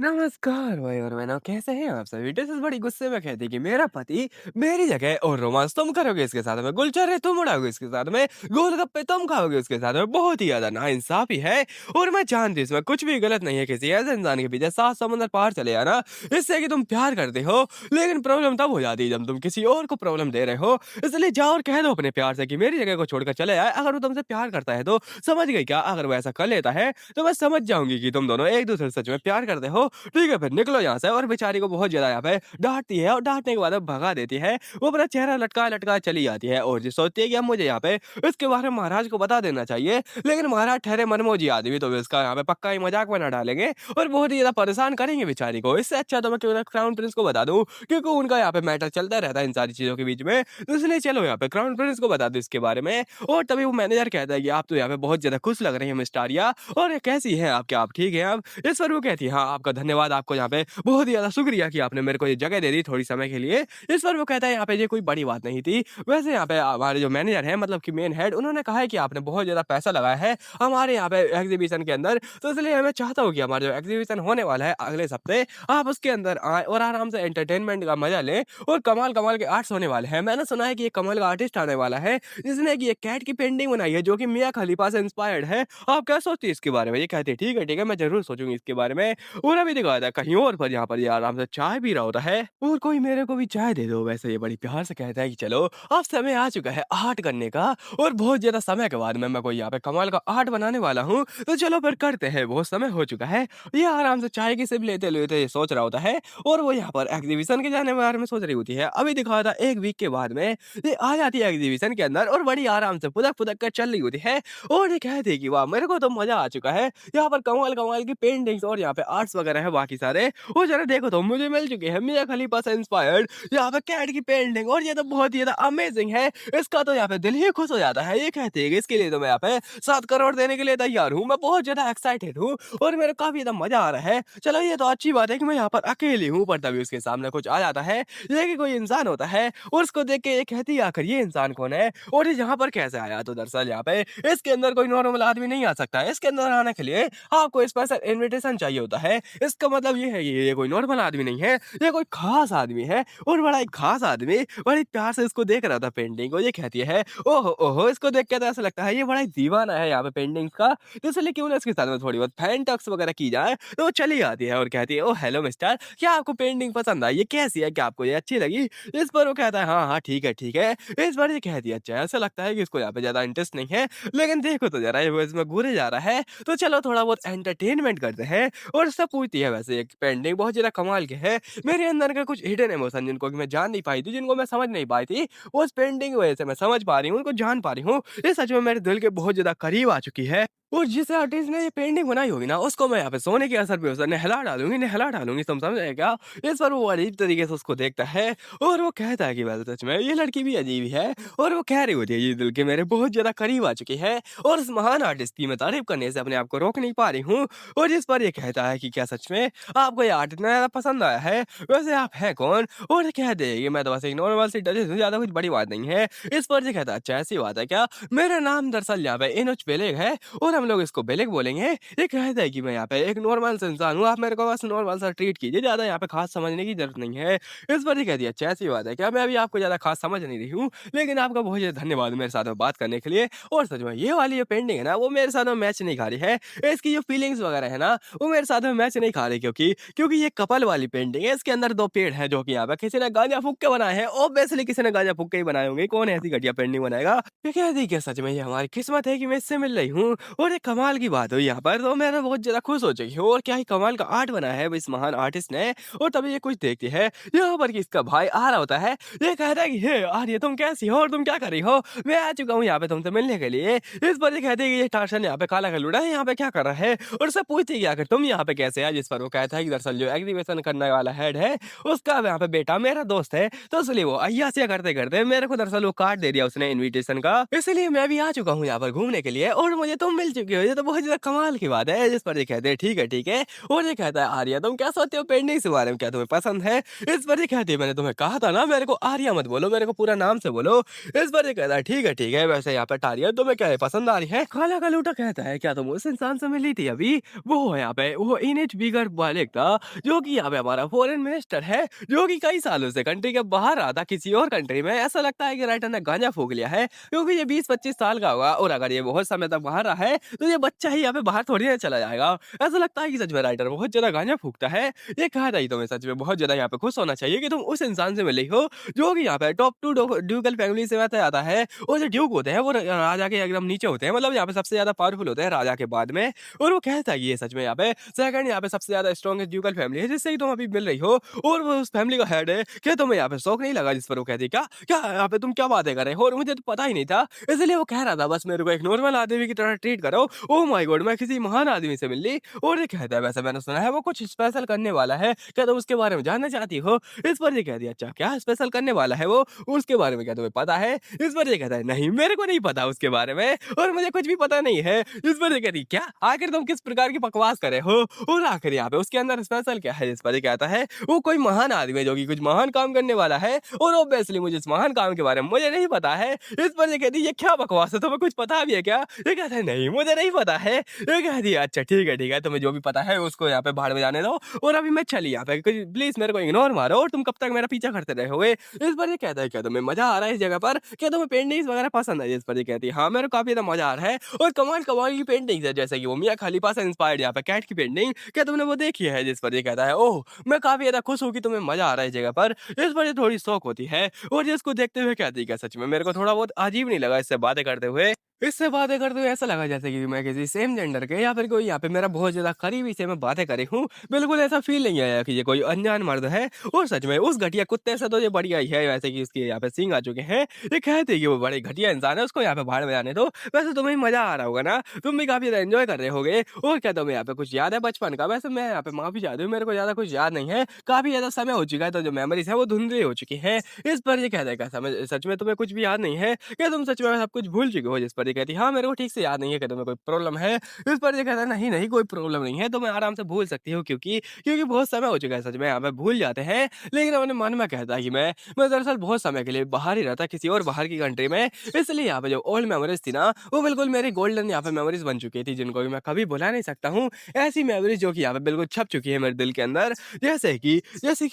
नमस्कार भाई और बहनों, कैसे हैं आप सभी? डिस इज बड़ी गुस्से में कहती कि मेरा पति मेरी जगह और रोमांस तुम करोगे इसके साथ में, गुलचर्रे तुम उड़ाओगे इसके साथ में, गोलगप्पे तुम खाओगे उसके साथ में। बहुत ही ज्यादा नाइंसाफी है और मैं जानती हूँ इसमें कुछ भी गलत नहीं है। किसी ऐसे इंसान के पीछे सात समुंदर पार चले आना इससे कि तुम प्यार करते हो, लेकिन प्रॉब्लम तब हो जाती है जब तुम किसी और को प्रॉब्लम दे रहे हो। इसलिए जाओ और कह दो अपने प्यार से कि मेरी जगह को छोड़कर चले आए। अगर वो तुमसे प्यार करता है तो समझ गई क्या? अगर वो ऐसा कर लेता है तो मैं समझ जाऊंगी कि तुम दोनों एक दूसरे से सच में प्यार करते हो। ठीक है, फिर निकलो यहाँ से। और बेचारी को बहुत ज़्यादा यहाँ पे डाँटती है और डाँटने के बाद अब भगा देती है। वो अपना चेहरा लटका-लटका चली जाती है और ये सोचती है कि अब मुझे यहाँ पे इसके बारे में महाराज को बता देना चाहिए। लेकिन महाराज ठहरे मनमौजी आदमी, तो वे इसका यहाँ पे पक्का ही मज़ाक बना डालेंगे और बहुत ही ज़्यादा परेशान करेंगे बेचारी को। इससे अच्छा तो मैं क्यों ना क्राउन प्रिंस को बता दूँ, क्योंकि उनका यहाँ पे मैटर चलता रहता है इन सारी चीज़ों के बीच में। तो इसलिए चलो यहाँ पे क्राउन प्रिंस को बता दो इसके बारे में। और तभी वो मैनेजर कहता है कि आप तो यहाँ पे बहुत ज़्यादा खुश लग रही हैं मिस आर्या, और कैसी हैं आप? क्या आप ठीक हैं अब? इस पर वो कहती है, हाँ, आपका धन्यवाद, आपको यहाँ पे बहुत ही ज़्यादा शुक्रिया कि आपने मेरे को ये जगह दे दी थोड़ी समय के लिए। इस पर वो कहता है यहाँ पे ये कोई बड़ी बात नहीं थी। वैसे यहाँ पे हमारे जो मैनेजर हैं, मतलब कि मेन हेड, उन्होंने कहा है कि आपने बहुत ज़्यादा पैसा लगाया है हमारे यहाँ पे एग्ज़ीबिशन के अंदर। तो इसलिए मैं चाहता हूँ कि हमारा जो एग्ज़ीबिशन होने वाला है अगले हफ्ते, आप उसके अंदर आएँ और आराम से एंटरटेनमेंट का मज़ा लें। और कमाल-कमाल के आर्ट्स होने वाले हैं। मैंने सुना है कि एक कमाल का आर्टिस्ट आने वाला है, जिसने कि एक कैट की पेंटिंग बनाई है जो कि मिया खलीफा से इंस्पायर्ड है। आप क्या सोचती हैं इसके बारे में? ये कहती है, ठीक है, मैं ज़रूर सोचूँगी इसके बारे में। और अभी दिखाया था कहीं और पर, यहाँ पर ये आराम से चाय पी रहा होता है और कोई मेरे को भी चाय दे दो। वैसे ये बड़ी प्यार से कहता है कि चलो अब समय आ चुका है आर्ट करने का, और बहुत ज्यादा समय के बाद में मैं कोई यहाँ पे कमाल का आर्ट बनाने वाला हूँ, तो चलो फिर करते हैं। बहुत समय हो चुका है। ये आराम से चाय की सिप लेते लेते ये सोच रहा होता है और वो यहाँ पर एग्जीबिशन के जाने के बारे में सोच रही होती है। अभी दिखाया था एक वीक के बाद में ये आ जाती है एग्जीबिशन के अंदर और बड़ी आराम से फुदक फुदक कर चल रही होती है और ये कहती है कि वाह, मेरे को तो मजा आ चुका है। यहाँ पर कमाल कमाल की पेंटिंग्स और यहाँ पे आर्ट्स वगैरह है बाकी सारे। वो जरा देखो तो मुझे मिल चुके हैं मिया खलीफा से इंस्पायर्ड यहाँ पे कैट की पेंटिंग, और ये तो बहुत ही ज्यादा अमेजिंग है। इसका तो यहाँ पे दिल ही खुश हो जाता है। ये कहते हैं कि इसके लिए तो मैं यहाँ पे 7 करोड़ देने के लिए तैयार हूँ। मैं बहुत ज्यादा एक्साइटेड हूँ और मेरे को काफी ज्यादा मजा आ रहा है। चलो ये तो अच्छी बात है कि मैं यहाँ पर अकेली हूँ, पर तभी उसके सामने कुछ आ जाता है। ये कि कोई इंसान होता है और उसको देख के ये कहती है, आखिर ये इंसान कौन है और ये यहाँ पर कैसे आया? तो दरअसल यहाँ पे इसके अंदर कोई नॉर्मल आदमी नहीं आ सकता है। इसके अंदर आने के लिए आपको स्पेशल इनविटेशन चाहिए होता है। इसका मतलब ये है कि ये कोई नॉर्मल आदमी नहीं है, ये कोई खास आदमी है। और बड़ा एक खास आदमी बड़ी प्यार से इसको देख रहा था पेंटिंग को। ये कहती है, ओहो ओहो, इसको देख के तो ऐसा लगता है ये बड़ा ही दीवाना है यहाँ पे पेंटिंग्स का, तो इसलिए क्यों ना इसके साथ में थोड़ी बहुत फैन टॉक्स वगैरह की जाए। तो वो चली आती है और कहती है, ओ हेलो मिस्टर, क्या आपको पेंटिंग पसंद आई? ये कैसी है? क्या आपको ये अच्छी लगी? इस पर वो कहता है, हाँ हाँ, ठीक है ठीक है। इस बार ये कहती है, अच्छा, ऐसा लगता है कि इसको यहाँ पे ज्यादा इंटरेस्ट नहीं है, लेकिन देखो तो जरा ये वो इसमें घूरे जा रहा है, तो चलो थोड़ा बहुत एंटरटेनमेंट करते हैं। और सब पूछती है, वैसे एक पेंटिंग बहुत ज़्यादा कमाल की है। मेरे अंदर का कुछ हिडन इमोशन जिनको कि मैं जान नहीं पाई थी, जिनको मैं समझ नहीं पाई थी, वो उस पेंटिंग की वजह से मैं समझ पा रही हूँ, उनको जान पा रही हूँ। ये सच में मेरे दिल के बहुत ज़्यादा करीब आ चुकी है। और जिस आर्टिस्ट ने ये पेंटिंग बनाई होगी ना, उसको मैं यहाँ पे सोने के असर पे उसे नहला डालूँगी, तुम समझ रहे क्या? इस पर वो अजीब तरीके से उसको देखता है और वो कहता है कि वैसे सच में ये लड़की भी अजीब ही है। और वो कह रही होती है, ये दिल के मेरे बहुत ज़्यादा करीब आ चुकी है और इस महान आर्टिस्ट की मैं तारीफ़ करने से अपने आप को रोक नहीं पा रही हूँ। और जिस पर ये कहता है कि क्या सच में आपको ये आर्ट इतना ज़्यादा पसंद आया है? वैसे आप हैं कौन? और ये कह दे कि मैं तो बस एक नॉर्मल सी डली हूँ, ज़्यादा कुछ बड़ी बात नहीं है। इस पर ये कहता है, अच्छा ऐसी बात है क्या? मेरा नाम दरअसल यहाँ पे इनुच बेलेग है और हम लोग इसको बेलेग बोलेंगे। ये कहता है कि मैं यहाँ पे एक नॉर्मल सा इंसान हूँ, आप मेरे को बस नॉर्मल सा ट्रीट कीजिए, ज़्यादा यहाँ पे खास समझने की ज़रूरत नहीं है। इस पर ये कहती है, अच्छा ऐसी बात है क्या? मैं अभी आपको ज़्यादा खास समझ नहीं रही हूँ, लेकिन आपका बहुत ज़्यादा धन्यवाद मेरे साथ में बात करने के लिए। और सच में ये वाली जो पेंटिंग है ना, वो मेरे साथ में मैच नहीं खा रही है। इसकी जो फीलिंग्स वगैरह है ना, वो मेरे साथ में मैच नहीं खा रही, क्योंकि क्योंकि ये कपल वाली पेंटिंग है। इसके अंदर 2 पेड़ हैं जो कि यहाँ पे किसी ने गांजा फूँक के बनाए हैं। ऑब्वियसली किसी ने गांजा फूँक के ही बनाए होंगे, कौन ऐसी घटिया पेंटिंग बनाएगा? ये कहती है कि सच में ये हमारी किस्मत है कि मैं इससे मिल रही हूँ। और ये कमाल की बात हुई यहाँ पर, तो मैं तो बहुत ज़्यादा खुश हो चुकी हूँ। और क्या ही कमाल का आर्ट बनाया है इस महान आर्टिस्ट ने। और तभी ये कुछ देखती है, यहाँ पर कि इसका भाई आ रहा होता है। ये कहता है कि हे आर्य, तुम कैसी हो और तुम क्या कर रही हो? मैं आ चुका हूँ यहाँ पे तुमसे मिलने के लिए। इस पर ये कहती है कि ये टार्सन यहाँ पे काला गलूड़ा है, यहाँ पे क्या कर रहा है? और उससे पूछती है कि आखिर तुम यहाँ पे कैसे आए? जिस पर वो कहता है कि दरअसल जो एग्जीबिशन करने वाला हेड है, उसका यहाँ पे बेटा मेरा दोस्त है, तो इसलिए वो अय्यासियाँ करते करते मेरे को दरअसल वो कार्ड दे दिया उसने इनविटेशन का। इसलिए मैं भी आ चुका हूँ यहाँ पर घूमने के लिए और मुझे तुम मिल चुकी चुकी हो, ये तो बहुत ज़्यादा कमाल की बात है। जिस पर ये कहते हैं ठीक है और ये कहता है आर्या तुम क्या सोचते हो पेंटिंग्स के बारे में, क्या तुम्हें पसंद है? इस पर ये कहती है मैंने तुम्हें कहा था ना मेरे को आर्या मत बोलो, मेरे को पूरा नाम से बोलो। इस पर ये कहता है ठीक है, वैसे यहाँ पे टारिया तुम्हें क्या है पसंद आ रही है? काला कलूटा कहता है क्या तुम उस इंसान से मिली थी अभी? वो है यहाँ पे वो इनेच बीगर बालिक था, जो कि यहाँ पे हमारा फॉरेन मिनिस्टर है, जो कि कई सालों से कंट्री के बाहर रहा था किसी और कंट्री में। ऐसा लगता है कि राइटर ने गांजा फूंक लिया है, क्योंकि ये 20-25 साल का होगा और अगर ये बहुत समय तक बाहर रहा है, तो ये बच्चा ही यहाँ पे बाहर थोड़ी ना चला जाएगा। ऐसा लगता है कि सच में राइटर बहुत ज़्यादा गांजा फूँकता है। ये कहा था कि तुम्हें सच में बहुत ज़्यादा यहाँ पे खुश होना चाहिए कि तुम उस इंसान से मिली हो, जो कि यहाँ पे टॉप 2 ड्यूकल फैमिली से आता आता है और जो ड्यूक होते हैं वो राजा के एकदम नीचे होते हैं, मतलब यहाँ पे सबसे ज़्यादा पावरफुल होते हैं राजा के बाद में। और वो कहता है कि ये सच में यहाँ पे सेकंड यहाँ पे सबसे ज़्यादा स्ट्रॉन्गेस्ट ड्यूकल फैमिली है जिससे कि तुम अभी मिल रही हो और वो उस फैमिली का हेड है। क्या तुम्हें यहाँ पे शौक नहीं लगा? जिस पर वो कहती है क्या क्या यहाँ पे तुम क्या बातें कर रहे हो और मुझे तो पता ही नहीं था, इसलिए वो कह रहा था बस मेरे को एक नॉर्मल आदमी की तरह ट्रीट करो। ओह माय गॉड, मैं किसी महान आदमी से मिल ली। और ये कहता है वैसे मैंने सुना है वो कुछ स्पेशल करने वाला है, क्या तुम उसके बारे में जानना चाहती हो? इस पर ये कहती है अच्छा क्या स्पेशल करने वाला है वो, उसके बारे में क्या तुम्हें पता है? इस पर ये कहता है नहीं मेरे को नहीं पता उसके बारे में और मुझे कुछ भी पता नहीं है। इस पर ये कहती है क्या आखिर तुम किस प्रकार की बकवास कर रहे हो? और आखिर यहाँ पे उसके अंदर स्पेशल क्या है? इस पर ये कहता है वो कोई महान आदमी है जो कि कुछ महान काम करने वाला है और ऑब्वियसली मुझे इस महान काम के बारे में मुझे नहीं पता है। इस पर ये कहती है ये क्या बकवास है, तुम्हें कुछ पता भी है क्या? ये कहता है नहीं मुझे नहीं पता है। ये कहती है अच्छा ठीक है तुम्हें जो भी पता है उसको यहाँ पे भाड़ में जाने दो और अभी मैं चली यहाँ पे प्लीज मेरे को इग्नोर मारो और तुम कब तक मेरा पीछा करते रहोगे? इस पर ये कहता है क्या तुम्हें मजा आ रहा है इस जगह पर, क्या तुम्हें पेंटिंग्स वगैरह पसंद है? इस पर ये कहती है हाँ मेरे को काफी ज्यादा मजा आ रहा है और कमाल कमाल की पेंटिंग्स है जैसे कि वो मियां खलीफा से इंस्पायर्ड यहाँ पे कैट की पेंटिंग, क्या तुमने वो देखी है? जिस पर ये कहता है ओह मैं काफी ज्यादा खुश हूँ कि तुम्हें मजा आ रहा है इस जगह पर। इस पर ये थोड़ी शौक होती है और जिसको देखते हुए कहती है क्या सच में मेरे को थोड़ा बहुत अजीब नहीं लगा इससे बातें करते हुए? इससे बातें करते हुए ऐसा लगा जैसे कि मैं किसी सेम जेंडर के या फिर कोई यहाँ पे मेरा बहुत ज़्यादा करीबी से मैं बातें करी हूँ। बिल्कुल ऐसा फ़ील नहीं आया कि ये कोई अनजान मर्द है और सच में उस घटिया कुत्ते से तो ये बढ़िया ही है, वैसे कि उसके यहाँ पे सींग आ चुके हैं। ये कहते हैं कि वो बड़े घटिया इंसान है, उसको यहाँ पे भाड़ में जाने दो। वैसे तुम्हें मज़ा आ रहा होगा ना? तुम भी काफ़ी ज़्यादा एन्जॉय कर रहे होगे और क्या तुम्हें यहाँ पे कुछ याद है बचपन का? वैसे मैं यहाँ पे माफ़ी चाहती हूँ, मेरे को ज़्यादा कुछ याद नहीं है। काफ़ी ज़्यादा समय हो चुका है तो जो मेमोरीज़ है वो धुंधली हो चुकी है। इस पर ये कहता है क्या समय सच में तुम्हें कुछ भी याद नहीं है? क्या तुम सच में सब कुछ भूल चुके हो? जिस पर ये कहती है हाँ मेरे को ठीक से याद नहीं है कि तुम्हें कोई प्रॉब्लम है? इस पर ये कहता है नहीं कोई प्रॉब्लम नहीं है, तो मैं आराम से भूल सकती हूँ क्योंकि क्योंकि बहुत समय हो चुका है सच में यहाँ पे भूल जाते हैं। लेकिन अपने मन में कहता है कि मैं दरअसल बहुत समय के लिए बाहर ही रहता किसी और बाहर की कंट्री में, इसलिए यहाँ पे जो ओल्ड मेमोरीज थी ना वो बिल्कुल मेरी गोल्डन यहाँ पे मेमोरीज बन चुकी थी जिनको भी मैं कभी भुला नहीं सकता हूँ। ऐसी मेमोरीज जो कि यहाँ पे बिल्कुल छप चुकी है मेरे दिल के अंदर। जैसे कि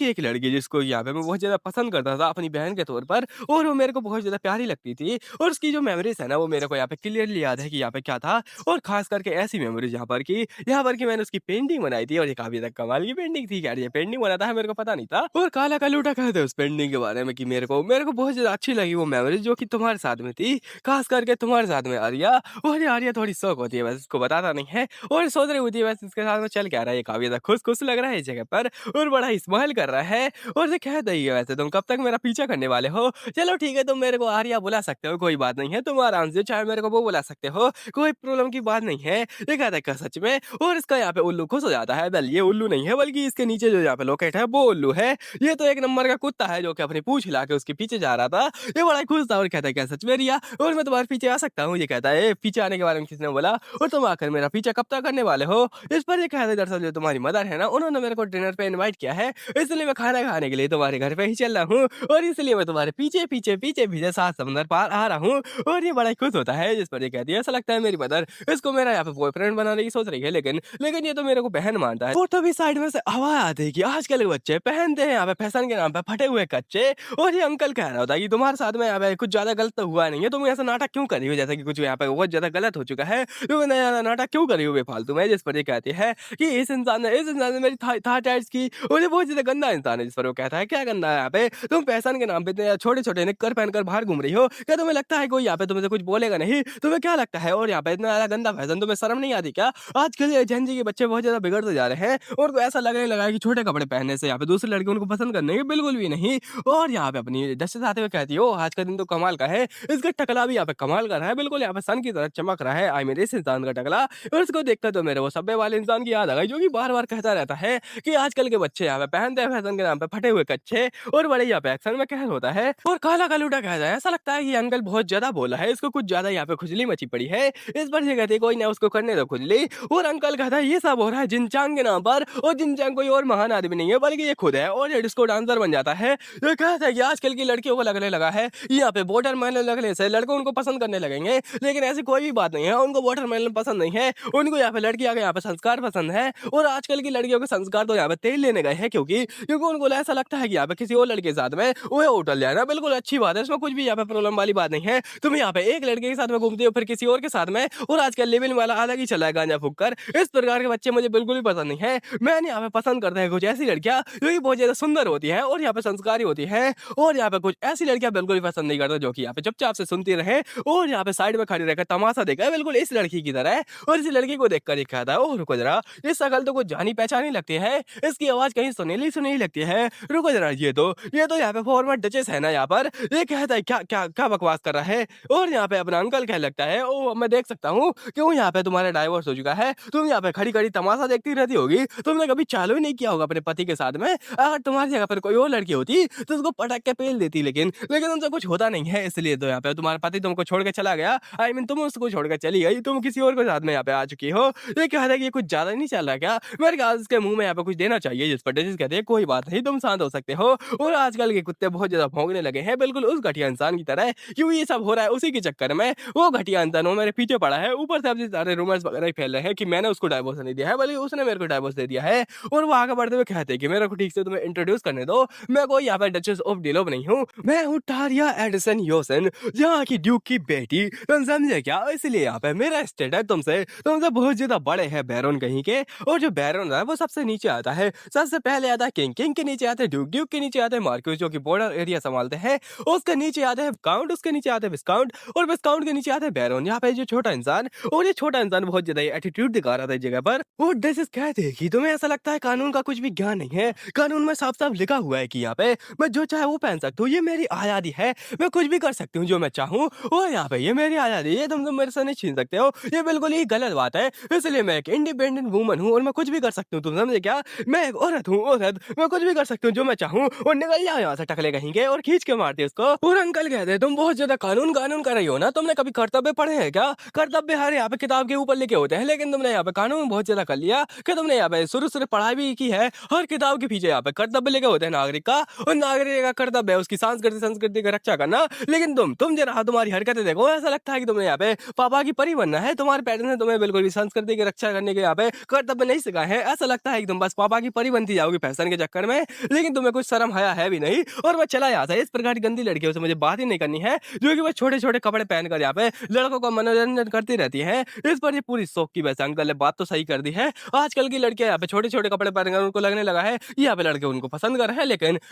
एक लड़की जिसको यहाँ पे मैं बहुत ज़्यादा पसंद करता था अपनी बहन के तौर पर और वो मेरे को बहुत ज़्यादा प्यारी लगती थी और उसकी जो मेमोरीज़ है ना वो मेरे को यहाँ पे क्लियरली याद है कि यहाँ पे क्या था और ख़ास करके ऐसी मेमोरीज़ यहाँ पर कि मैंने उसकी पेंटिंग बनाई थी और ये काफ़ी ज़्यादा कमाल की पेंटिंग थी यार, ये पेंटिंग बनाता है मेरे को पता नहीं था और काला कलूटा कहते उस पेंटिंग के बारे में कि मेरे को बहुत ज़्यादा अच्छी लगी वो मेमोरीज़ जो कि तुम्हारे साथ में थी, ख़ास करके तुम्हारे साथ में आर्या। और ये आर्या थोड़ी शौक होती है, बस इसको बताता नहीं है और सोच रही होती है बस इसके साथ में चल क्या रहा है, ये काफ़ी ज़्यादा खुश-खुश लग रहा है इस जगह पर और बड़ा स्माइल कर रहा है और ये कहता ही है वैसे तुम कब तक मेरा पीछा करने वाले हो? चलो ठीक है तुम मेरे को आर्या बुला सकते हो, कोई बात नहीं है, तुम आराम से चाहे मेरे को वो बुला सकते हो, कोई प्रॉब्लम की बात नहीं है। ये कहता है क्या सच में? और इसका यहाँ पे उल्लू खुश हो जाता है, वेल ये उल्लू नहीं है बल्कि इसके नीचे जो यहाँ पे लोकेट है वो उल्लू है। ये तो एक नंबर का कुत्ता है जो कि अपनी पूंछ हिला के उसके पीछे जा रहा था। ये बड़ा खुश था और कहता है क्या सच में रिया और मैं तुम्हारे पीछे आ सकता हूँ? ये कहता है पीछे आने के बारे में किसने बोला और तुम आकर मेरा पीछा कब तक करने वाले हो? इस पर ये कहता है दरअसल जो तुम्हारी मदर है ना उन्होंने मेरे को डिनर पे इनवाइट किया है, इसलिए मैं खाना खाने के लिए तुम्हारे घर पे ही चल रहा हूँ और इसलिए मैं तुम्हारे पीछे सात समंदर पार आ रहा हूँ। और ये बड़ा खुश होता है जिस पर ये कहती है ऐसा लगता है मेरी मदर इसको मेरा यहाँ पे बॉयफ्रेंड बनाने की सोच रही है, लेकिन लेकिन ये तो मेरे को बहन मानता है। और तभी साइड में से आवाज आती है कि आजकल के बच्चे पहनते हैं यहाँ पे फैशन के नाम पे फटे हुए कच्चे और ये अंकल कह रहा होता है कि तुम्हारे साथ में यहाँ पे कुछ ज्यादा गलत तो हुआ नहीं है, तुम ऐसा नाटक क्यों कर रही हो जैसे कि कुछ यहाँ पे बहुत ज्यादा गलत हो चुका है, तुम नया नाटक क्यों कर रही हो बेफालतू में? जिस पर ये कहती है कि इस इंसान ने मेरी था टाइट्स की और ये बहुत ज्यादा गंदा इंसान है। जिस पर वो कहता है क्या गंदा है यहाँ पे, तुम फैशन के नाम पे इतने छोटे छोटे निक्कर पहनकर बाहर घूम रही हो, क्या तुम्हें लगता है कोई यहाँ पे तुमसे कुछ बोलेगा नहीं? तुम्हें क्या लगता है? और यहाँ पे इतना ज्यादा गंदा फैशन तुम्हें शर्म नहीं आती क्या? आजकल ये जेन जी के बच्चे बहुत ज्यादा बिगड़ते जा रहे हैं और उनको ऐसा लगने लगा है कि छोटे कपड़े पहनने से यहाँ पे दूसरे लड़के उनको पसंद करने के बिल्कुल भी नहीं। और यहाँ पे अपनी जैसे आते हुए कहती हो आज का दिन तो कमाल का है, इसका टकला भी यहाँ पे कमाल का रहा है, बिल्कुल यहाँ पे सन की तरह चमक रहा है। आई मीन इस इंसान का टकला और इसको देखकर तो मेरे वो सब्बे वाले इंसान की याद आ गई जो कि बार बार कहता रहता है कि आजकल के बच्चे यहाँ पे पहनते हैं फैशन के नाम पे फटे हुए कच्चे और बड़े यहाँ पे एक्शन में कहर होता है। और काला कलूटा कहता है ऐसा लगता है कि अंकल बहुत ज्यादा बोला है, इसको कुछ ज्यादा यहाँ पे खुजली मची पड़ी है। इस इस पर ये कहती है कोई ना उसको करने दो खुजली। और अंकल कहता है ये सब हो रहा है जिनचांग के नाम पर, और जिनचांग कोई और महान आदमी नहीं है बल्कि ये खुद है, और ये डिस्को डांसर बन जाता है। ये कहता है कि आजकल की लड़कियों को लगने लगा है यहाँ पे वाटरमेलन लगने से लड़के उनको पसंद करने लगेंगे, लेकिन ऐसी कोई भी बात नहीं है, उनको वाटरमेलन पसंद नहीं है, उनको यहाँ पे लड़की आगे यहाँ पे संस्कार पसंद है। और आजकल की लड़कियों के संस्कार तो यहाँ पे तेल लेने गए हैं, क्योंकि क्योंकि उनको ऐसा लगता है कि यहाँ पे किसी और लड़के के साथ में वो होटल जाना बिल्कुल अच्छी बात है, इसमें कुछ भी यहाँ पे प्रॉब्लम वाली बात नहीं है। तुम यहाँ पे एक लड़के के साथ में घूमते हो फिर किसी और के साथ में, और आजकल लिविंग वाला अलग ही चला है गांजा फूक कर। इस प्रकार के बच्चे मुझे बिल्कुल भी पसंद नहीं है। मैंने यहाँ पे पसंद करते हैं कुछ ऐसी लड़कियां जो कि बहुत ज्यादा सुंदर होती है और यहाँ पे संस्कारी होती है, और यहाँ पे कुछ ऐसी लड़कियां बिल्कुल भी पसंद नहीं करता जो कि यहाँ पे चुपचाप से सुनती रहे और यहाँ पे साइड में खड़ी रहकर तमाशा देखा है, बिल्कुल इस लड़की की तरह है। और इस लड़की को देखकर ये कहता है ओह रुको जरा, इस शकल तो कुछ जानी पहचानी लगती है, इसकी आवाज कहीं सुनीली सुनीली लगती है, रुको जरा ये तो यहाँ पे फॉर्मर डचेस है ना यहाँ पर। ये कहता है क्या क्या क्या बकवास कर रहा है, और यहाँ पे अपना अंकल कह लगता है ओ मैं देख सकता हूँ क्यों यहाँ पे तुम्हारा डाइवोर्स हो चुका है, तुम यहाँ पे खड़ी खड़ी तमाशा देखती रहती होगी, तुमने कभी चालू ही नहीं किया होगा अपने पति के साथ में। अगर तुम्हारी जगह पर कोई और लड़की होती तो उसको पटक के पेल देती, लेकिन लेकिन उनसे कुछ होता नहीं है, इसलिए तो यहाँ पे तुम्हारा पति तुमको छोड़ के चला गया। आई मीन तुम उसको छोड़ के चली गई, तुम किसी और के साथ में यहाँ पे आ चुकी हो। ये कह रहा है कि ये कुछ ज्यादा नहीं चल रहा क्या, मेरे ख्याल इसके मुंह में यहाँ पे कुछ देना चाहिए, जिस पर डचेस कहते हैं कोई बात नहीं तुम शांत हो सकते हो। और आजकल के कुत्ते बहुत ज्यादा भौंकने लगे हैं बिल्कुल उस घटिया इंसान की तरह, क्योंकि ये सब हो रहा है उसी के चक्कर में। वो घटिया इंसान वो मेरे पीछे पड़ा है, ऊपर से अब सारे रूमर्स वगैरह ही फैल रहे हैं कि मैंने उसको डाइवोर्स नहीं दिया है बल्कि उसने मेरे को डाइवोर्स दे दिया है। और वो आगे बढ़ते हुए कहते हैं कि मेरे को ठीक से तुम्हें इंट्रोड्यूस करने दो, मैं कोई यहाँ पे डचेस ऑफ डिलोव नहीं हूँ, मैं हूँ टारिया एडिसन योसन, यहाँ की ड्यूक की बेटी, तुम समझे क्या। इसलिए यहाँ पे मेरा स्टेट है तुमसे तुमसे बहुत ज्यादा बड़े हैं बैरोन कहीं के, और जो बैरोन है वो सबसे नीचे आता है, सबसे पहले आता है किंग, किंग के नीचे आते हैं ड्यूक, ड्यूक के नीचे आते हैं मार्क्यूस जो कि बॉर्डर एरिया संभालते हैं, उसके नीचे आते हैं काउंट, उसके नीचे आते हैं विस्काउंट, और विस्काउंट के नीचे आते हैं बैरोन। यहाँ पे जो छोटा इंसान, और ये छोटा इंसान बहुत ज्यादा एटीट्यूड दिखा रहा था इस जगह पर। वो डचेस कहते हैं कि तुम्हें ऐसा लगता है कानून का कुछ भी ज्ञान नहीं है, कानून में साफ साफ लिखा हुआ है कि यहाँ पे मैं जो चाहे वो पहन सकती हूँ, ये मेरी आजादी है, मैं कुछ भी कर सकती हूँ जो मैं चाहूँ, और यहाँ पे ये मेरी आजादी है, तुम मेरे से नहीं छीन सकते हो, ये बिल्कुल ही गलत बात है। इसलिए मैं एक इंडिपेंडेंट वूमन हूँ और मैं कुछ भी कर सकती हूँ, तुम समझे क्या, मैं एक औरत हूँ, औरत, मैं कुछ भी कर सकती हूँ जो मैं चाहूँ। और निकल जाओ यहाँ से टकले कहेंगे, और खींच के मारते उसको। और अंकल कहते हैं तुम बहुत ज्यादा कानून कानून कर रही हो ना, तुमने कभी कर्तव्य पढ़े हैं क्या, कर्तव्य हर यहाँ पे किताब के ऊपर लिखे होते हैं, लेकिन तुमने यहाँ पे कानून बहुत ज्यादा कर लिया कि तुमने यहाँ पे शुरू से पढ़ाई भी की है, हर किताब के पीछे यहाँ पे कर्तव्य लिखे होते हैं नागरिक का, और नागरिक का कर्तव्य है उसकी संस्कृति की रक्षा करना। लेकिन तुम जरा तुम्हारी हरकतें देखो, ऐसा लगता है कि तुमने यहाँ पे पापा की परी बनना है, तुम्हारे पेरेंट्स ने तुम्हें बिल्कुल भी संस्कृति की रक्षा करने के यहाँ पे कर्तव्य नहीं सिखाए हैं, ऐसा लगता है कि तुम बस पापा की परी बनती जाओगी फैशन के चक्कर में, लेकिन तुम्हें कुछ शर्म हया है भी नहीं। और मैं चला यहाँ से, इस प्रकार की गंदी लड़कियों से मुझे बात ही नहीं करनी है जो कि वो छोटे छोटे कपड़े पहनकर यहाँ पे लड़कों का मनोरंजन करती रहती है। इस पर ये पूरी शौक की वैसे अंकल ने बात तो सही कर दी है, आजकल की लड़कियां यहाँ पे छोटे छोटे कपड़े पहनकर उनको लगने लगा है यहाँ पे लड़के उनको पसंद कर रहे हैं,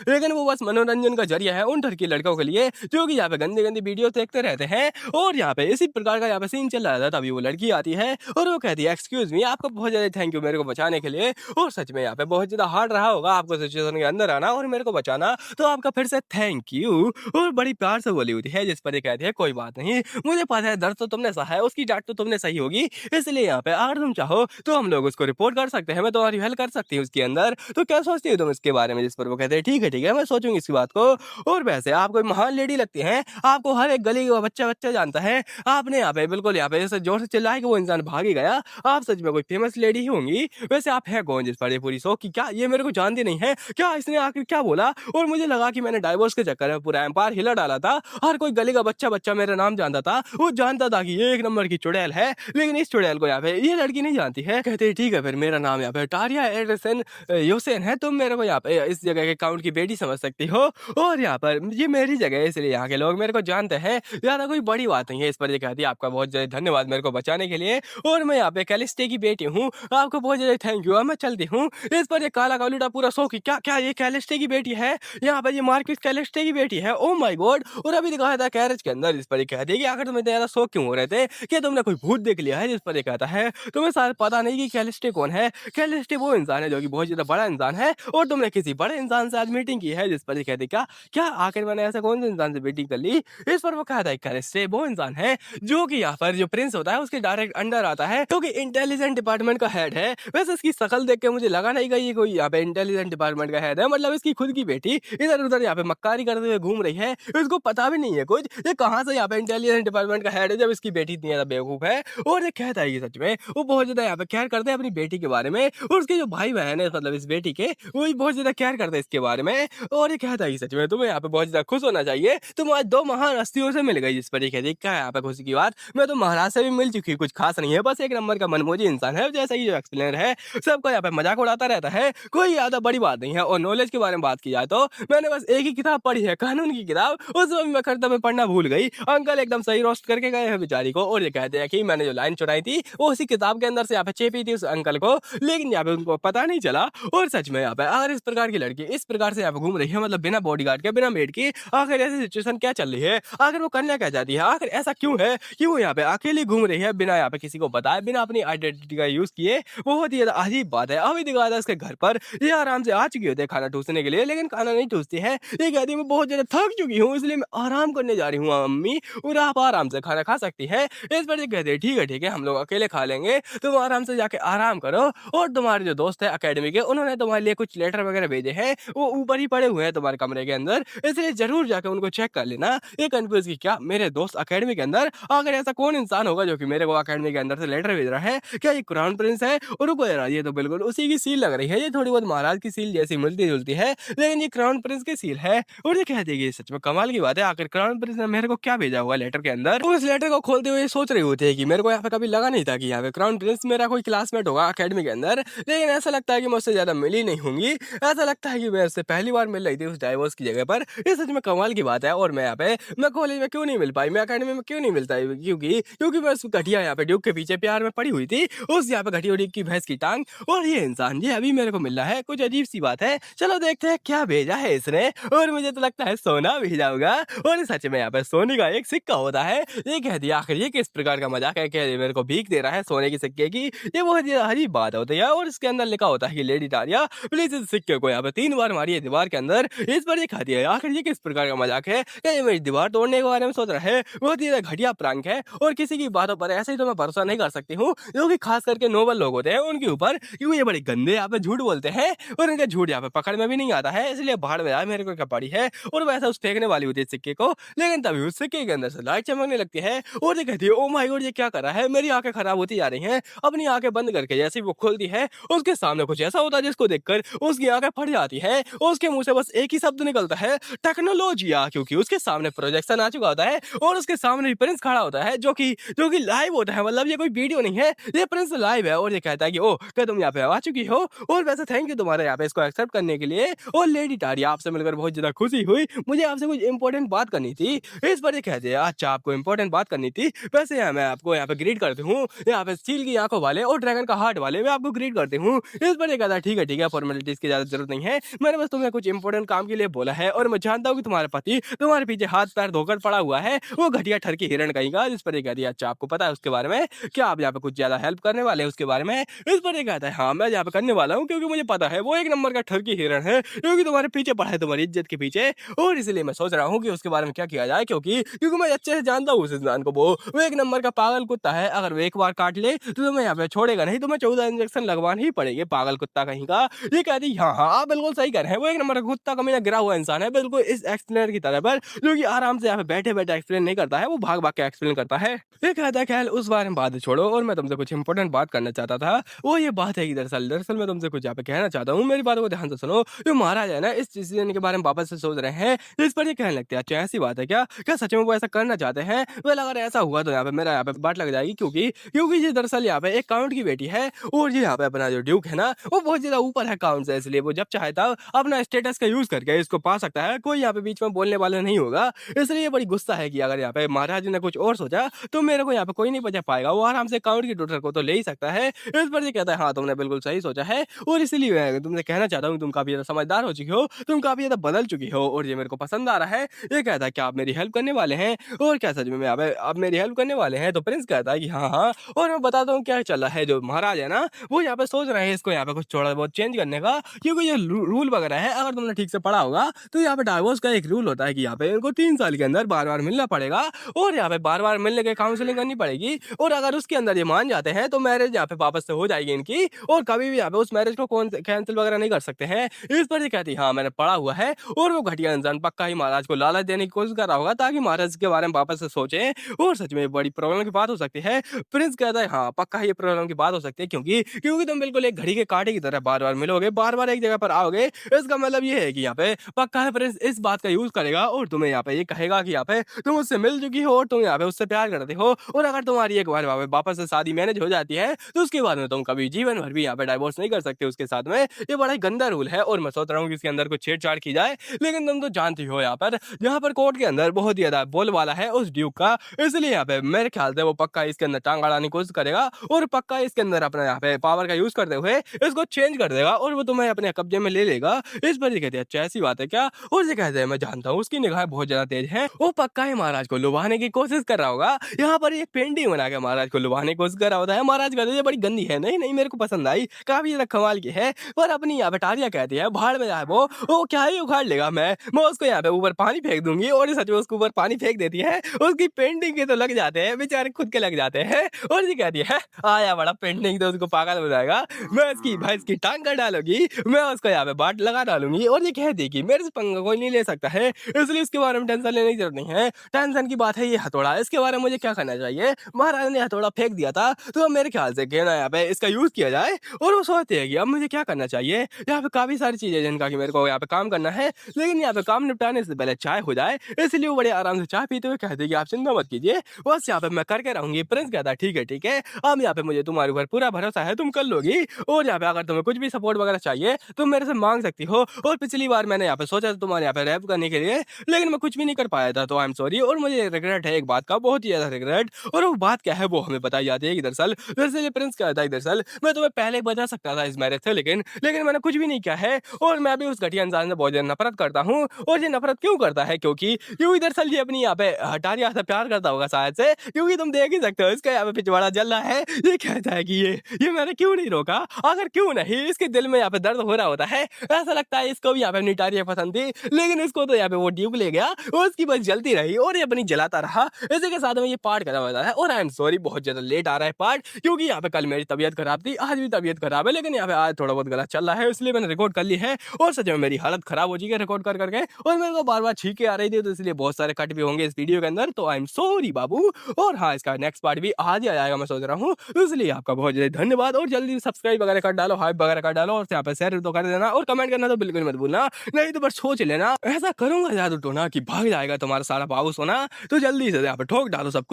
लेकिन वो बस मनोरंजन का जरिया है उन ठरकी लड़कों के लिए जो कि यहाँ पे गंदी गंदी वीडियो देखते रहते हैं। और यहाँ पे इसी प्रकार का यहाँ पे सीन चल रहा था, तभी वो लड़की आती है और वो कहती है एक्सक्यूज मी, आपको बहुत ज्यादा थैंक यू मेरे को बचाने के लिए, और सच में यहाँ पे बहुत ज्यादा हार्ड रहा होगा आपको सिचुएशन के अंदर आना और मेरे को बचाना, तो आपका फिर से थैंक यू। और बड़ी प्यार से बोली होती है, जिस पर ये कहती है कोई बात नहीं, मुझे पता है दर्द तो तुमने सहा है, उसकी डांट तो तुमने सही होगी, इसलिए यहाँ पे अगर तुम चाहो तो हम लोग उसको रिपोर्ट कर सकते हैं, मैं तुम्हारी हेल्प कर सकती हूँ उसके अंदर, तो क्या सोचती हो तुम इसके बारे में। जिस पर वो कहते हैं ठीक है मैं सोचूंगी इसकी बात को। और वैसे आप कोई महान लेडी लगती हैं, आपको हर एक गली का बच्चा बच्चा जानता है, आपने यहाँ पे बिल्कुल यहाँ पे जैसे जोर से चिल्लाए कि वो इंसान भाग ही गया, आप सच में कोई फेमस लेडी ही होंगी। वैसे आप है कौन जिस पर ये पूरी शो की, क्या ये मेरे को जानती नहीं है क्या, इसने आखिर क्या बोला। और मुझे लगा कि मैंने डाइवोर्स के चक्कर में पूरा एम्पायर हिला डाला था, हर कोई गली का बच्चा बच्चा मेरा नाम जानता था, वो जानता था कि ये एक नंबर की चुड़ैल है, लेकिन इस चुड़ैल को यहाँ पे ये लड़की नहीं जानती है। कहते ठीक है फिर मेरा नाम यहाँ पे टारिया एडरसन योसेन है, तुम मेरे को यहाँ पे इस जगह के काउंट की बेटी समझ सकती हो, और यहाँ पर ये मेरी जगह है इसलिए यहाँ के लोग मेरे को जानते हैं, ज्यादा कोई बड़ी बात नहीं है। इस पर ये कहती है आपका बहुत ज्यादा धन्यवाद मेरे को बचाने के लिए, और मैं यहाँ पे कैलिस्टे की बेटी हूँ, आपको बहुत ज्यादा थैंक यू, मैं चलती हूँ। इस पर ये काला कालूटा पूरा शो की क्या क्या ये कैलिस्टे की बेटी है, यहाँ पे ये मार्क्यूस कैलिस्टे की बेटी है, ओ माय गॉड। और अभी दिखाया था कैरेज के अंदर, इस पर ये कहती है कि आखिर तुम्हें ज्यादा शौक क्यों हो रहे थे, कि तुमने कोई भूत देख लिया है। जिस पर ये कहता है तुम्हें शायद पता नहीं कि कैलिस्टे कौन है, कैलिस्टे वो इंसान है जो कि बहुत ज्यादा बड़ा इंसान है, और तुमने किसी बड़े इंसान से आज मीटिंग की है। जिस पर ये कहती क्या क्या आखिर मैंने ऐसा कौन से इंसान से मीटिंग कर ली। इस पर वो कहता है कैलिस्टे वो इंसान है जो कि यहाँ पर जो प्रिंस होता है उसके डायरेक्ट अंडर आता है, क्योंकि इंटेलिजेंट डिपार्टमेंट का हेड है। वैसे इसकी शक्ल देख के मुझे लगा नहीं कि ये कोई यहाँ पे इंटेलिजेंट डिपार्टमेंट का हेड है, मतलब इसकी खुद की बेटी इधर उधर यहाँ पे मक्कारी करते हुए घूम रही है, इसको पता भी नहीं है कुछ ये कहाँ से यहाँ पे इंटेलिजेंट डिपार्टमेंट का हेड है जब इसकी बेटी इतनी ज्यादा बेवकूफ़ है और ये कहता है कि सच में वो बहुत ज़्यादा यहाँ पे केयर करते हैं अपनी बेटी के बारे में और उसके जो भाई-बहन है मतलब इस बेटी के, वो भी बहुत ज़्यादा केयर करते हैं इसके बारे में और ये कहता है कि सच में तुम्हें यहाँ पे बहुत ज़्यादा खुश होना चाहिए। तुम आज 2 महान हस्तियों से मिल गई। जिस पर ये कहती है, क्या है यहाँ पे खुशी की बात? मैं तो महाराज से भी मिल चुकी हूँ, कुछ ख़ास नहीं है, बस एक नंबर का मनमोजी इंसान है। जैसा ये जो एक्सप्लेनर है, सबका यहाँ पे मज़ाक उड़ाता रहता है, कोई ज़्यादा बड़ी बात नहीं है। और नॉलेज के बारे में बात की जाए तो मैंने बस एक ही किताब पढ़ी है, कानून की किताब, उसमें भी मैं खरीदा में पढ़ना भूल गई। अंकल एकदम सही रोस्ट करके गए हैं बेचारी को और ये कहते हैं कि मैंने जो लाइन चुराई थी, वो उसी किताब के अंदर से यहाँ पे चेपी थी उस अंकल को, लेकिन यहाँ पे उनको पता नहीं चला। और सच में यहाँ पे अगर इस प्रकार की लड़की इस प्रकार से यहाँ पे घूम रही है, मतलब बिना बॉडीगार्ड के, बिना मेड के, आखिर ऐसी सिचुएशन क्या चल रही है? आखिर वो करना क्या चाहती है? आखिर ऐसा क्यों है कि वो यहाँ पे अकेली घूम रही है, बिना यहाँ पे किसी को बताए, बिना अपनी आइडेंटिटी का यूज़ किए? बहुत ही ज़्यादा अजीब बात है। अभी दिखाया था उसके घर पर, ये आराम से आ चुकी होती है खाना ठूसने के लिए, लेकिन खाना नहीं ठूसती है। ये कहती है मैं बहुत ज़्यादा थक चुकी हूँ, इसलिए मैं आराम करने जा रही हूँ अम्मी, और आप आराम से खाना खा सकती है। इस पर ये कहते हैं ठीक है, हम लोग अकेले खा लेंगे, तुम आराम से जाके आराम करो। और तुम्हारे जो दोस्त है अकेडमी के, उन्होंने तुम्हारे लिए कुछ लेटर वगैरह भेजे हैं, वो ऊपर ही पड़े हुए हैं तुम्हारे कमरे के अंदर, इसलिए ज़रूर जाके उनको चेक कर लेना। ये कन्फ्यूज़ कि क्या मेरे दोस्त अकेडमी के अंदर, आखिर ऐसा कौन इंसान होगा जो कि मेरे को अकेडमी के अंदर से लेटर भेज रहा है? क्या ये क्राउन प्रिंस है? और रुको यार, ये तो बिल्कुल उसी की सील लग रही है, ये थोड़ी बहुत महाराज की सील जैसी मिलती-जुलती है, लेकिन ये क्राउन प्रिंस की सील है। और ये कहती है कि सच में कमाल की बात है, आखिर क्राउन प्रिंस ने मेरे को क्या भेजा होगा लेटर के अंदर? वो इस लेटर को खोलते हुए सोच रही होती है कि मेरे को यहाँ पे कभी लगा नहीं था कि यहाँ पे क्राउन प्रिंस मेरा कोई क्लासमेट होगा अकेडमी के अंदर, लेकिन ऐसा लगता है कि मैं उससे ज़्यादा मिली नहीं होंगी। ऐसा लगता है कि मैं उससे पहली बार मिल रही थी उस डाइवोर्स की जगह पर। ये सच में कमाल की बात है। और मैं यहाँ पे मैं कॉलेज में क्यों नहीं मिल पाई, मैं अकेडमी में क्यों नहीं मिलता, क्योंकि मैं उस घटिया यहाँ पे ड्यूक के पीछे प्यार में पड़ी हुई थी, उस यहाँ पे घटिया ड्यूक की भैंस की टांग। और ये इंसान ये अभी मेरे को मिल रहा है, कुछ अजीब सी बात है। चलो देखते हैं क्या भेजा है इसने, और मुझे तो लगता है सोना भेजा होगा। और सच में यहाँ पे सोने का एक सिक्का होता है। ये कह दिया आखिर ये किस प्रकार का मजाक है, क्या ये मेरे को भीख दे रहा है सोने के सिक्के की? ये बहुत ही अजीब बात होती है। और इसके अंदर लिखा होता है कि लेडी डारिया प्लीज इस सिक्के को यहाँ पे 3 बार मारिए दीवार के अंदर। इस पर ये खा दिया, आखिर ये किस प्रकार का मजाक है? क्या ये मेरी दीवार तोड़ने के बारे में सोच रहा है? बहुत ही घटिया प्रैंक है। और किसी की बातों पर ऐसे ही तो मैं भरोसा नहीं कर सकती हूँ, जो कि खास करके नोबल लोग होते हैं उनके ऊपर, क्योंकि ये बड़े गंदे यहाँ पे झूठ बोलते हैं और इनका झूठ यहाँ पे पकड़ में भी नहीं आता है, इसलिए भाड़ में आए मेरे को क्या पड़ी है। और वैसा उस फेंकने वाली होती है सिक्के को, लेकिन तभी उस सिक्के के अंदर से लाइट चमकने लगती है और ये कहती है ओ माय गॉड ये क्या कर रहा है, मेरी आंखें खराब होती जा रही हैं। अपनी आंखें बंद करके जैसे ही वो खोलती है, उसके सामने कुछ ऐसा होता है जिसको देखकर उसकी आंखें फट जाती है और उसके मुंह से बस एक ही शब्द निकलता है, टेक्नोलॉजिया। क्योंकि उसके सामने प्रोजेक्शन आ चुका होता है और उसके सामने भी प्रिंस खड़ा होता है, जो कि लाइव होता है, मतलब ये कोई वीडियो नहीं है, ये प्रिंस लाइव है। और ये कहता है कि ओ क्या तुम यहाँ पे आ चुकी हो, और वैसे थैंक यू तुम्हारे यहाँ पे इसको एक्सेप्ट करने के लिए। और लेडी टारिया आपसे मिलकर बहुत ज्यादा खुशी हुई, मुझे आपसे कुछ इंपॉर्टेंट बात करनी थी। इस पर ये कहते हैं अच्छा आपको इंपॉर्टेंट बात करनी थी, वैसे मैं आपको यहाँ पे ग्रीट करती हूँ, यहाँ पे स्टील की आंखों वाले और ड्रैगन का हार्ट वाले मैं आपको ग्रीट करती हूँ। इस पर ये कहता है ठीक है फॉर्मेलिटीज की ज्यादा जरूरत नहीं है, मैंने बस तुम्हें कुछ इंपॉर्टेंट काम के लिए बोला है, और मैं जानता हूँ कि तुम्हारे पति तुम्हारे पीछे हाथ पैर धोकर पड़ा हुआ है, वो घटिया ठरकी हिरण कहीं का। जिस पर ये कहती है अच्छा आपको पता है उसके बारे में, क्या आप यहाँ पे कुछ ज्यादा हेल्प करने वाले हैं उसके बारे में? इस पर ये कहता है हाँ मैं यहाँ पे करने वाला हूँ, क्योंकि मुझे पता है वो एक नंबर का ठरकी हिरण है, क्योंकि तुम्हारे पीछे पड़ा है, तुम्हारी इज्जत के पीछे। और इसलिए मैं सोच रहा हूँ कि उसके बारे में क्या किया जाए, क्योंकि मैं अच्छे से जानता हूँ उस इंसान को, वो एक नंबर का पागल कुत्ता है। अगर वो एक बार काट ले तो तुम्हें यहाँ पे छोड़ेगा नहीं, तुम्हें 14 इंजेक्शन लगवाने ही पड़ेंगे, पागल कुत्ता कहीं का। ये कहती हाँ हाँ आप बिल्कुल सही कर रहे हैं, वो एक नंबर का कुत्ता कमीना गिरा हुआ इंसान है, बिल्कुल इस एक्सप्लेनर की तरह पर, जो कि आराम से यहाँ पे बैठे बैठे एक्सप्लेन नहीं करता है, वो भाग भाग के एक्सप्लेन करता है। ये कहता है खैर उस बारे में बात छोड़ो, और मैं तुमसे कुछ इंपॉर्टेंट बात करना चाहता था। वो ये बात है कि दरअसल मैं तुमसे कुछ यहाँ पे कहना चाहता हूँ, मेरी बात को ध्यान से सुनो। जो महाराज है ना इस डिसीजन के बारे में वापस से सोच रहे हैं, इस पर ये कहने लगते हैं अच्छा ऐसी बात है क्या, क्या सच में वो ऐसा करना चाहते हैं? वेल अगर ऐसा हुआ तो यहाँ पे मेरा यहाँ पे बाट लग जाएगी, क्योंकि ये दरअसल यहाँ पे एक काउंट की बेटी है, और ये यहाँ पे अपना जो ड्यूक है ना वो बहुत ज्यादा ऊपर है काउंट से, इसलिए वो जब चाहे तब अपना स्टेटस का यूज करके इसको पा सकता है, कोई यहाँ पे बीच में बोलने वाला नहीं होगा। इसलिए ये बड़ी गुस्सा है कि अगर यहाँ पे महाराज ने कुछ और सोचा तो मेरे को यहाँ पे कोई नहीं बचा पाएगा, वो आराम से काउंट की डॉटर को तो ले ही सकता है। इस पर ये कहता है हाँ तुमने बिल्कुल सही सोचा है, और इसीलिए मैं तुमसे कहना चाहता हूँ तुम काफी ज्यादा समझदार हो चुकी हो, तुम काफी ज्यादा बदल चुकी हो, और ये मेरे को पसंद आ रहा है। ये कहता है क्या आप मेरी हेल्प करने वाले हैं? और क्या सच में आप मेरी हेल्प करने वाले हैं? तो प्रिंस कहता है कि हाँ हाँ, और मैं बताता हूँ क्या चल रहा है। जो महाराज है ना वो यहाँ पे सोच रहे हैं इसको यहाँ पे कुछ थोड़ा बहुत चेंज करने का, क्योंकि ये रूल वगैरह है, अगर तुमने ठीक से पढ़ा होगा तो यहाँ पे डाइवोर्स का एक रूल होता है कि यहाँ पे इनको 3 साल के अंदर बार बार मिलना पड़ेगा, और यहाँ पे बार बार मिलने के काउंसलिंग करनी पड़ेगी, और अगर उसके अंदर ये मान जाते हैं तो मैरिज यहाँ पे वापस से हो जाएगी इनकी, और कभी भी यहाँ पे उस मैरिज को कैंसिल वगैरह नहीं कर सकते हैं। इस पर ये कहती है हाँ मैंने पढ़ा हुआ है, और वो घटिया इंसान पक्का ही महाराज को लालच देने की कोशिश कर रहा होगा ताकि महाराज के बारे में वापस से सोचे, और सच में बड़ी प्रॉब्लम की बात हो सकती है? प्रिंस कहता है, "हाँ, पक्का ये प्रॉब्लम की बात हो सकती है क्योंकि क्योंकि तुम बिल्कुल एक घड़ी के काँटे की तरह बार-बार मिलोगे, बार-बार एक जगह पर आओगे। इसका मतलब ये है कि यहाँ पे पक्का है प्रिंस इस बात का यूज़ करेगा और तुम्हें यहाँ पे ये कहेगा कि यहाँ पे तुम उससे मिल चुकी हो और तुम यहाँ पे उससे प्यार करते हो और अगर तुम्हारी एक बार वापस से शादी मैनेज हो जाती है, तो उसके बाद में तुम कभी जीवन भर भी यहाँ पे डाइवोर्स नहीं कर सकते उसके साथ में। ये बड़ा ही गंदा रूल है और मैं सोच रहा हूँ कि इसके अंदर कुछ छेड़-छाड़ की जाए, लेकिन तुम तो जानती हो यहाँ पर कोर्ट के अंदर बहुत ही ज़्यादा बोलबाला है उस ड्यूक का, इसलिए यहाँ पे मेरे ख्याल से वो पक्का इसके अंदर टाँग अड़ाने की कोशिश करेगा और पक्का इसके अंदर अपना यहाँ पे पावर का यूज़ करते हुए इसको चेंज कर देगा और वो तुम्हें अपने कब्जे में ले लेगा। इस पर ये कहती है, "अच्छा ऐसी बात है क्या?" और ये कहते हैं, "मैं जानता हूँ उसकी निगाहें बहुत ज़्यादा तेज़ हैं, वो पक्का ही महाराज को लुभाने की कोशिश कर रहा होगा।" यहाँ पर ये पेंटिंग बना के महाराज को लुभाने की कोशिश कर रहा होता है। महाराज कहते हैं, "ये बड़ी गंदी है, नहीं, नहीं मेरे को पसंद आई, काफ़ी ज़्यादा कमाल की है।" पर अपनी यहाँ पे टारिया कहती है, "भाड़ में जाए वो क्या ही उखाड़ लेगा मैं उसको यहाँ पे ऊपर पानी फेंक दूँगी।" और ये सच में उसके ऊपर पानी फेंक देती है। उसकी पेंटिंग के तो लग जाते हैं, बेचारे खुद के लग जाते हैं और ये कहती है, "आया बड़ा पेंटिंग तो उसको पागल बनाएगा, मैं इसकी भैंस की टाँग काट डालूँगी, मैं उसको यहाँ पे बाट लगा डालूँगी।" और ये कहती है कि मेरे से पंगा कोई नहीं ले सकता है, इसलिए इसके बारे में टेंशन लेने की ज़रूरत नहीं है। टेंशन की बात है ये हथौड़ा, इसके बारे में मुझे क्या करना चाहिए? महाराज ने हथौड़ा फेंक दिया था, तो अब मेरे ख्याल से क्यों ना यहाँ पे इसका यूज़ किया जाए और वो सोचते हैं कि अब मुझे क्या करना चाहिए? यहाँ पे काफ़ी सारी चीज़ें जिनका कि मेरे को यहाँ पे काम करना है, लेकिन यहाँ पे काम निपटाने से पहले चाय हो जाए, इसलिए वो बड़े आराम से चाय पीते हुए कहते हैं कि आप चिंता मत कीजिए, बस यहाँ पे मैं करके रहूँगी। प्रिंस कहता है, "ठीक है, ठीक है, अब यहाँ पे मुझे तुम्हारे ऊपर पूरा भरोसा है, तुम कर लोगी और यहाँ पे अगर तुम्हें कुछ भी सपोर्ट वगैरह चाहिए, तुम मेरे से माँग सकती हो और पिछली बार मैंने यहाँ पे सोचा था तुम्हारे यहाँ पे रैप करने के लिए, लेकिन मैं कुछ भी नहीं कर पाया था, तो आई एम सॉरी और मुझे रिग्रेट है एक बात का, बहुत ही ज़्यादा रिग्रेट।" और वो बात क्या है वो हमें बताई जाती है कि दरअसल ये प्रिंस कहता है, "दरअसल मैं तुम्हें पहले ही बता सकता था इस मैरिज से, लेकिन मैंने कुछ भी नहीं किया है और मैं भी उस घटिया इंसान से बहुत ज़्यादा नफ़रत करता हूँ।" और ये नफ़रत क्यों करता है? क्योंकि दरअसल ये अपनी यहाँ पे हटारिया से प्यार करता होगा शायद से, क्योंकि तुम देख ही सकते हो इसका यहाँ पे पिछवाड़ा जल रहा है। ये कहता है कि ये मैंने क्यों नहीं रोका? अगर क्यों नहीं, इसके दिल में यहाँ पे दर्द हो रहा होता है। ऐसा लगता है इसको भी यहाँ पे अपनी टारिया पसंद थी, लेकिन इसको तो यहाँ पे वो ड्यूक ले गया और उसकी बस जलती रही और ये अपनी जलाता रहा। इसी के साथ में ये पार्ट खत्म होता है और आई एम सॉरी बहुत ज़्यादा लेट आ रहा है पार्ट, क्योंकि यहाँ पे कल मेरी तबीयत खराब थी, आज भी तबीयत खराब है, लेकिन यहाँ पे आज थोड़ा बहुत गला चल रहा है, इसलिए मैंने रिकॉर्ड कर ली है और सच में मेरी हालत खराब हो चुकी है रिकॉर्ड कर के और मेरे को बार-बार छींकें आ रही थी, तो इसलिए बहुत सारे कट भी होंगे इस वीडियो के अंदर, तो आई एम सॉरी बाबू। और हाँ, इसका नेक्स्ट पार्ट भी आज ही आ जाएगा मैं सोच रहा हूँ, तो इसलिए आपका बहुत ज़्यादा धन्यवाद और जल्दी सब्सक्राइब वगैरह कर डालो, हाइप वगैरह कर डालो और यहाँ पे शेयर तो कर देना और कमेंट करना तो बिल्कुल मत भूलना, नहीं तो बस सोच लेना ऐसा करूँगा जादू टोना कि भाग जाएगा तुम्हारा सारा बाबू सोना, तो जल्दी से यहाँ पे ठोक डालो सबको।